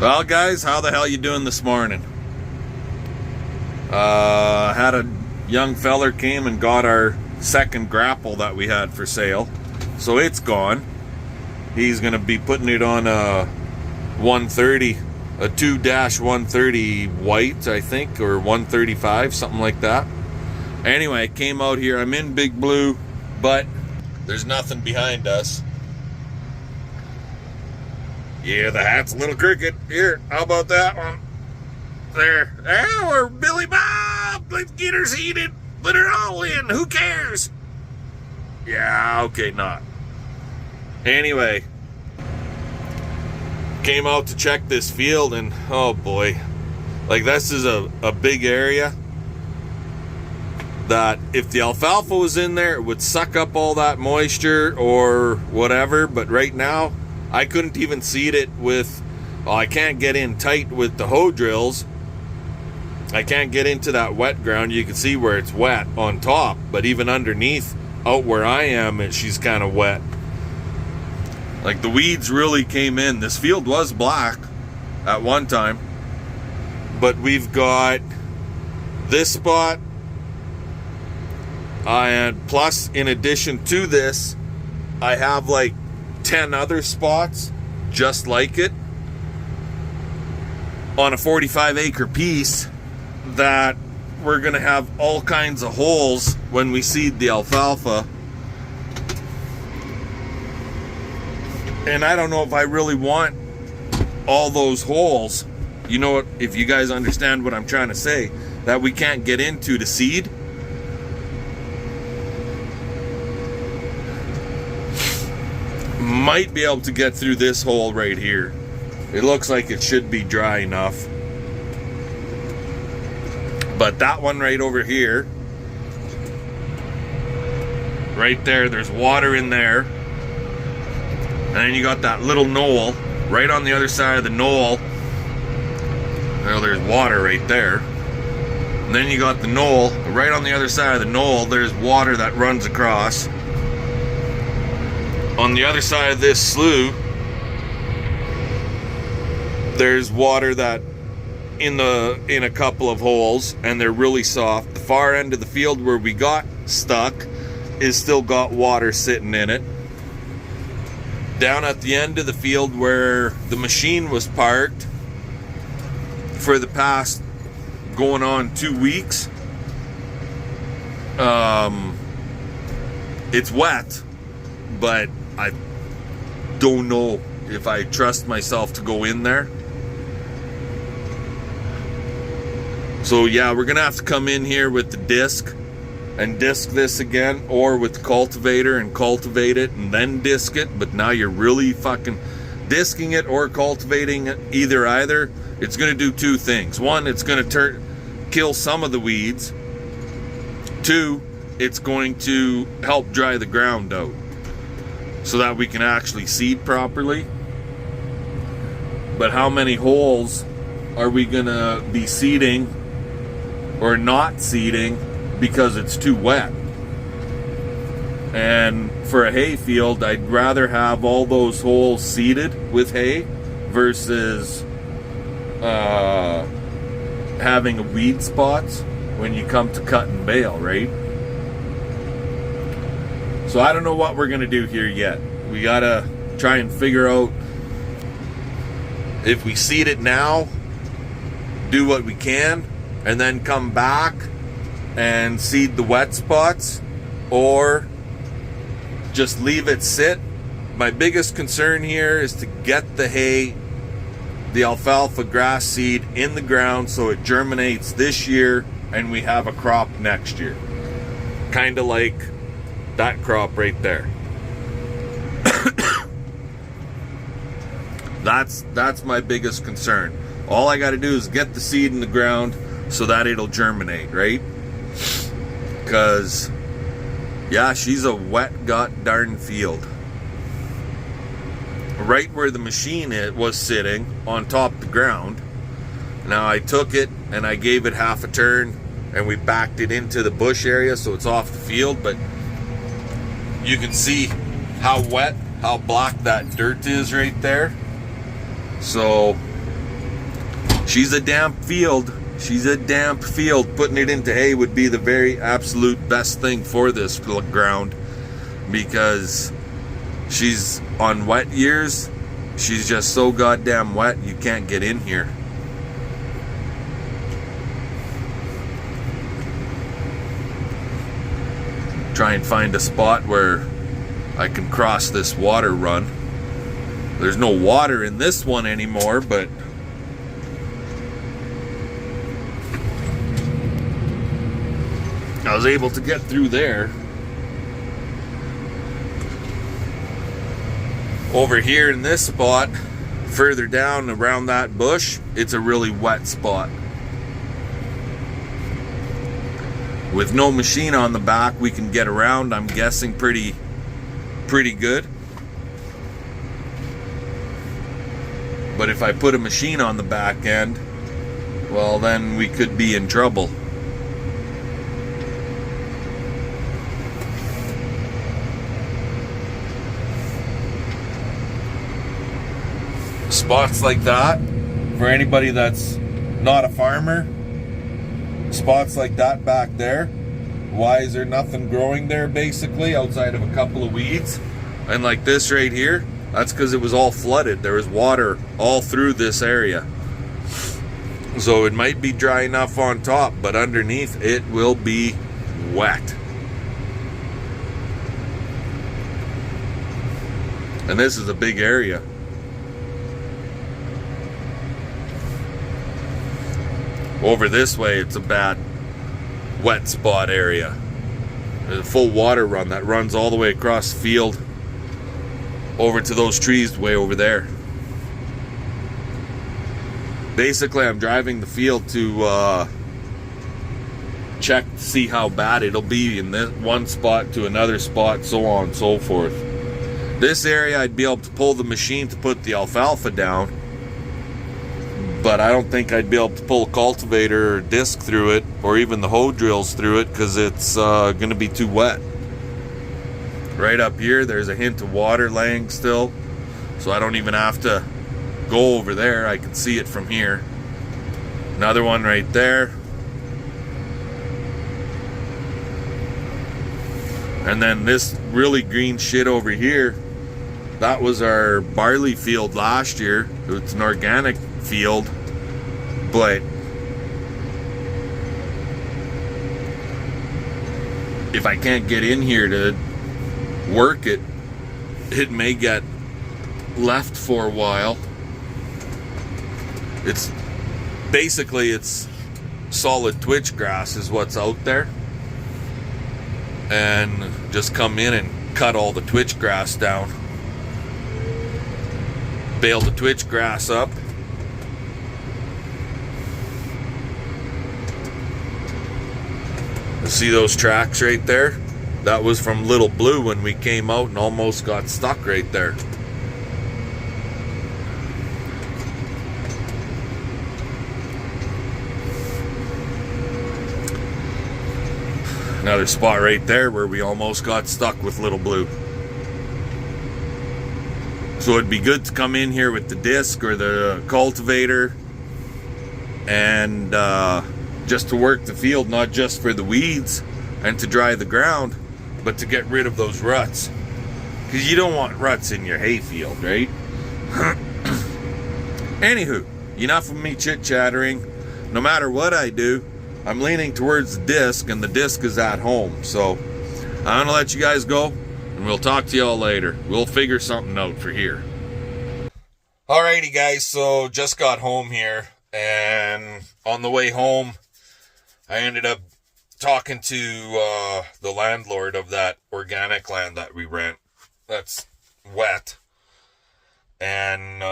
Well, guys, how the hell you doing this morning? Had a young feller came and got our second grapple that we had for sale, so it's gone. He's gonna be putting it on a 130, a 2-130 white, I think, or 135, something like that. Anyway, came out here. I'm in Big Blue, but there's nothing behind us. Yeah, the hat's a little crooked. Here, how about that one? There. Oh, we're Billy Bob. Let's get her seated. Put her all in. Who cares? Yeah, okay, not. Anyway, came out to check this field, and oh boy, like, this is a big area that if the alfalfa was in there, it would suck up all that moisture or whatever. But right now, I couldn't even seed it with, well, I can't get in tight with the hoe drills. I can't get into that wet ground. You can see where it's wet on top, but even underneath, out where I am, she's kind of wet. Like, the weeds really came in. This field was black at one time, but we've got this spot, and plus, in addition to this, I have like 10 other spots just like it on a 45-acre piece that we're gonna have all kinds of holes when we seed the alfalfa. And I don't know if I really want all those holes, you know what, if you guys understand what I'm trying to say, that we can't get into to seed. Might be able to get through this hole right here. It looks like it should be dry enough. But that one right over here, right there, there's water in there. And then you got that little knoll right on the other side of the knoll. Well, there's water right there. And then you got the knoll right on the other side of the knoll. There's water that runs across. On the other side of this slough, there's water that in a couple of holes, and they're really soft. The far end of the field where we got stuck is still got water sitting in it. Down at the end of the field where the machine was parked for the past going on 2 weeks, it's wet, but I don't know if I trust myself to go in there. So yeah, we're gonna have to come in here with the disc and disc this again, or with the cultivator and cultivate it and then disc it. But now you're really fucking discing it or cultivating it, either. It's gonna do two things. One, it's gonna kill some of the weeds. Two, it's going to help dry the ground out so that we can actually seed properly. But how many holes are we gonna be seeding or not seeding because it's too wet? And for a hay field, I'd rather have all those holes seeded with hay versus having weed spots when you come to cut and bale, right? So I don't know what we're gonna do here yet. We gotta try and figure out if we seed it now, do what we can, and then come back and seed the wet spots, or just leave it sit. My biggest concern here is to get the hay, the alfalfa grass seed in the ground so it germinates this year and we have a crop next year. Kind of like that crop right there. That's my biggest concern. All I got to do is get the seed in the ground so that it'll germinate, right? Because yeah, she's a wet god darn field. Right where the machine was sitting on top of the ground. Now I took it and I gave it half a turn and we backed it into the bush area so it's off the field, but you can see how wet, how black that dirt is right there. So She's a damp field. She's a damp field. Putting it into hay would be the very absolute best thing for this ground, because she's on wet years. She's just so goddamn wet, you can't get in here. Try and find a spot where I can cross this water run. There's no water in this one anymore, but I was able to get through there. Over here in this spot, further down around that bush, it's a really wet spot. With no machine on the back, we can get around, I'm guessing, pretty good. But if I put a machine on the back end, well, then we could be in trouble. Spots like that, for anybody that's not a farmer, spots like that back there, why is there nothing growing there basically outside of a couple of weeds? And like this right here, that's because it was all flooded. There was water all through this area. So it might be dry enough on top, but underneath it will be wet. And this is a big area. Over this way, it's a bad wet spot area. There's a full water run that runs all the way across the field over to those trees way over there. Basically, I'm driving the field to check to see how bad it'll be in this one spot to another spot, so on and so forth. This area, I'd be able to pull the machine to put the alfalfa down, but I don't think I'd be able to pull a cultivator or disc through it, or even the hoe drills through it, because it's going to be too wet. Right up here, there's a hint of water laying still, so I don't even have to go over there. I can see it from here. Another one right there. And then this really green shit over here, that was our barley field last year. It's an organic field, but if I can't get in here to work it, it may get left for a while. It's basically, it's solid twitch grass is what's out there, and just come in and cut all the twitch grass down, bale the twitch grass up. See those tracks right there? That was from Little Blue when we came out and almost got stuck right there. Another spot right there where we almost got stuck with Little Blue. So it'd be good to come in here with the disc or the cultivator and just to work the field, not just for the weeds and to dry the ground, but to get rid of those ruts. Because you don't want ruts in your hay field, right? Anywho, enough of me chit-chattering. No matter what I do, I'm leaning towards the disc, and the disc is at home. So I'm going to let you guys go, and we'll talk to y'all later. We'll figure something out for here. Alrighty, guys, so just got home here, and on the way home, I ended up talking to the landlord of that organic land that we rent. That's wet. And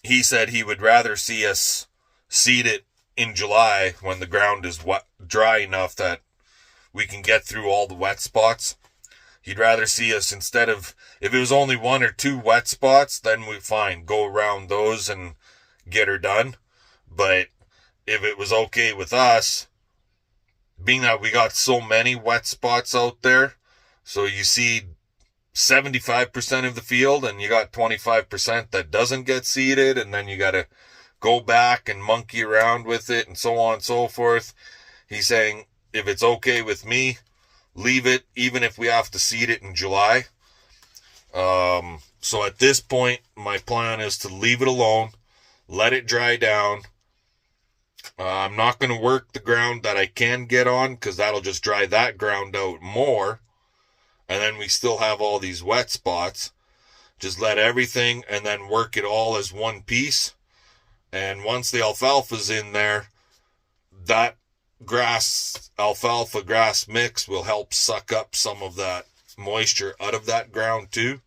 he said he would rather see us seed it in July when the ground is wet, dry enough that we can get through all the wet spots. He'd rather see us, instead of, if it was only 1 or 2 wet spots, then we fine, go around those and get her done. But if it was okay with us, being that we got so many wet spots out there, so you see 75% of the field and you got 25% that doesn't get seeded, and then you got to go back and monkey around with it and so on and so forth. He's saying, if it's okay with me, leave it, even if we have to seed it in July. So at this point, my plan is to leave it alone, let it dry down. I'm not going to work the ground that I can get on, because that'll just dry that ground out more. And then we still have all these wet spots. Just let everything and then work it all as one piece. And once the alfalfa's in there, that alfalfa grass mix will help suck up some of that moisture out of that ground too.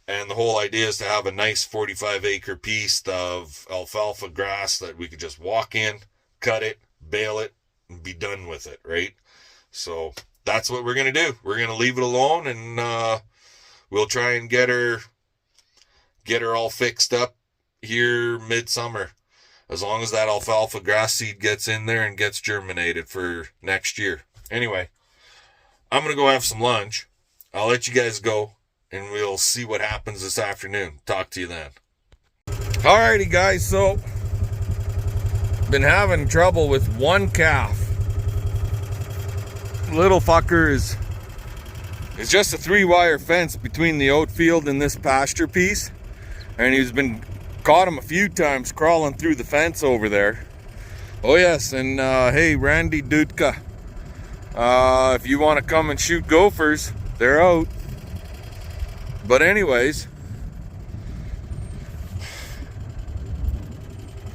And the whole idea is to have a nice 45-acre piece of alfalfa grass that we could just walk in, cut it, bale it, and be done with it, right? So that's what we're going to do. We're going to leave it alone, and we'll try and get her all fixed up here midsummer, as long as that alfalfa grass seed gets in there and gets germinated for next year. Anyway, I'm going to go have some lunch. I'll let you guys go, and we'll see what happens this afternoon. Talk to you then. Alrighty, guys, so been having trouble with one calf. Little fucker is just a 3-wire fence between the oat field and this pasture piece, and he's been caught him a few times crawling through the fence over there. Oh yes, and hey, Randy Dudka, if you want to come and shoot gophers, they're out. But anyways,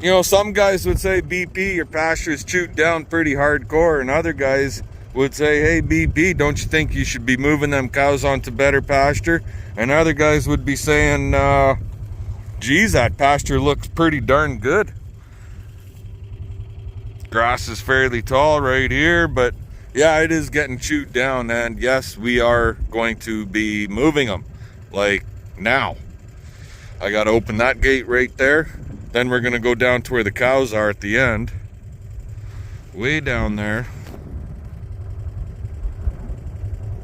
you know, some guys would say, BP, your pasture's chewed down pretty hardcore, and other guys would say, hey, BP, don't you think you should be moving them cows onto better pasture? And other guys would be saying, geez, that pasture looks pretty darn good. Grass is fairly tall right here, but yeah, it is getting chewed down, and yes, we are going to be moving them, like now. I gotta open that gate right there. Then we're gonna go down to where the cows are at the end. Way down there.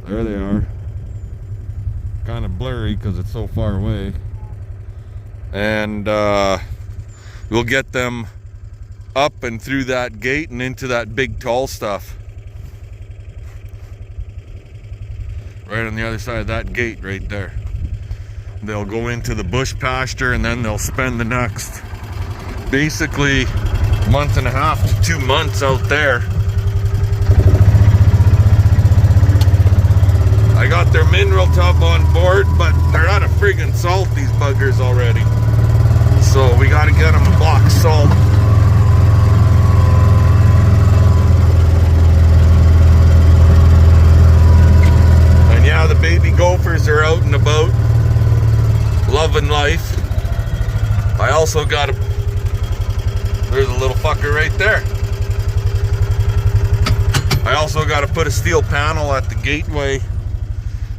There they are. Kind of blurry because it's so far away. And we'll get them up and through that gate and into that big tall stuff. Right on the other side of that gate right there. They'll go into the bush pasture, and then they'll spend the next basically month and a half to 2 months out there. I got their mineral tub on board, but they're out of friggin' salt, these buggers, already. So we gotta get them a box salt. And yeah, the baby gophers are out and about, loving life. I also got there's a little fucker right there. I also got to put a steel panel at the gateway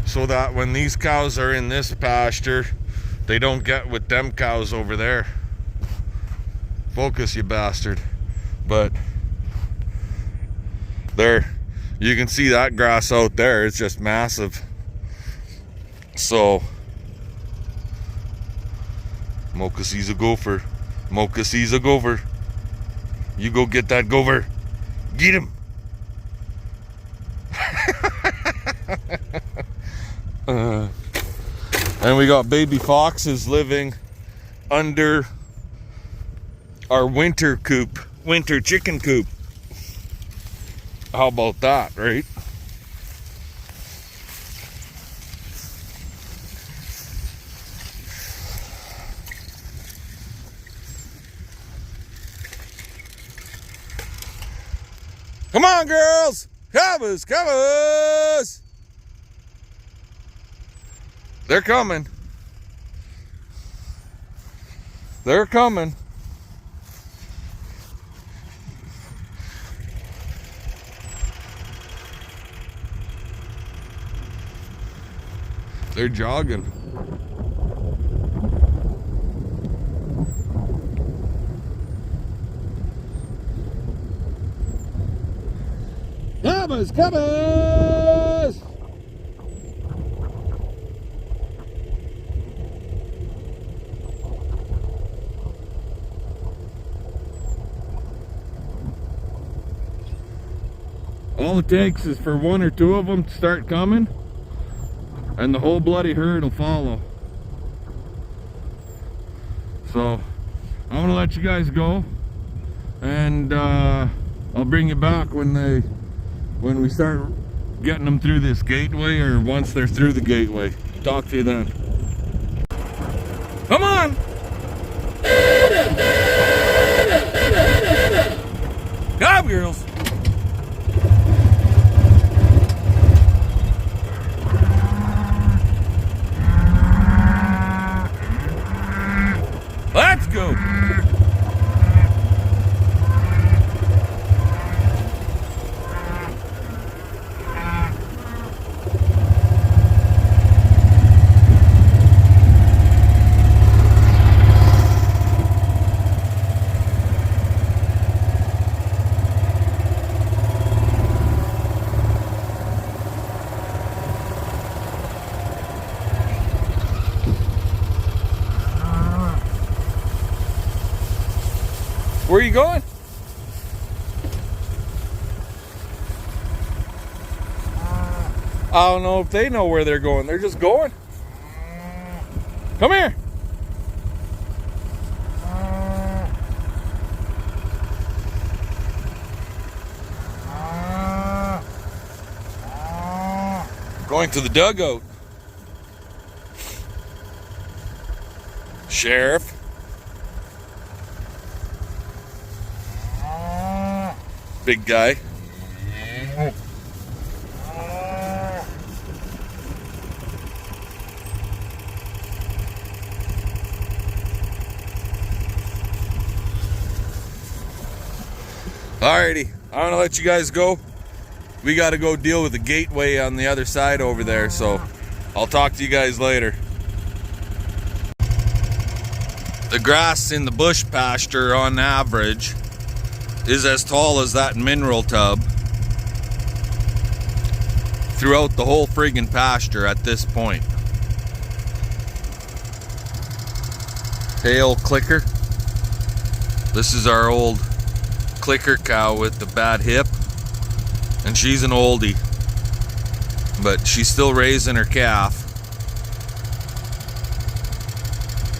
so that when these cows are in this pasture, they don't get with them cows over there. Focus, you bastard. But there, you can see that grass out there. It's just massive. So Mocha sees a gopher. Mocha sees a gopher. You go get that gopher. Get him. And we got baby foxes living under our winter coop, winter chicken coop. How about that, right? Come on, girls! Come us! They're coming. They're coming. They're jogging. Cabba's! All it takes is for one or two of them to start coming, and the whole bloody herd will follow. So I'm gonna let you guys go, and I'll bring you back when we start getting them through this gateway, or once they're through the gateway. Talk to you then. Come on! Go, girls! Let's go! Where are you going? I don't know if they know where they're going. They're just going. Come here. Going to the dugout. Sheriff. Big guy. Alrighty, I'm gonna let you guys go. We gotta go deal with the gateway on the other side over there, so I'll talk to you guys later. The grass in the bush pasture on average is as tall as that mineral tub throughout the whole friggin' pasture at this point. Hey, old Clicker. This is our old Clicker cow with the bad hip, and she's an oldie, but she's still raising her calf,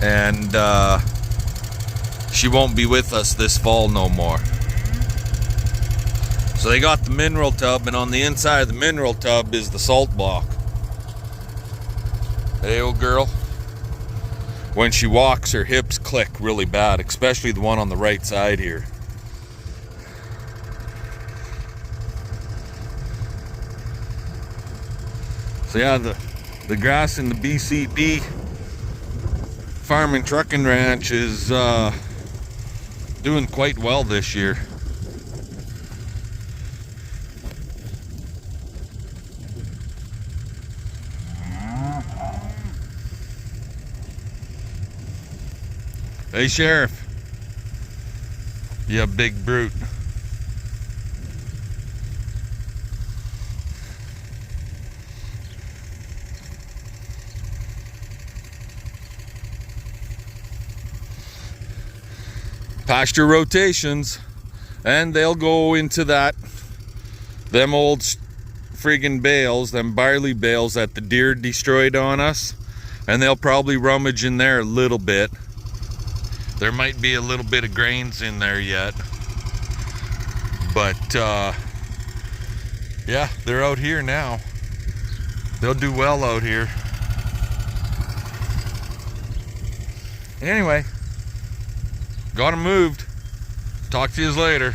and she won't be with us this fall no more. So they got the mineral tub, and on the inside of the mineral tub is the salt block. Hey, old girl. When she walks, her hips click really bad, especially the one on the right side here. So yeah, the grass in the BCP Farm and Trucking Ranch is doing quite well this year. Hey, Sheriff. You big brute. Pasture rotations, and they'll go into them old friggin' bales, them barley bales that the deer destroyed on us, and they'll probably rummage in there a little bit. There might be a little bit of grains in there yet, but yeah, they're out here now. They'll do well out here. Anyway, got them moved. Talk to you later.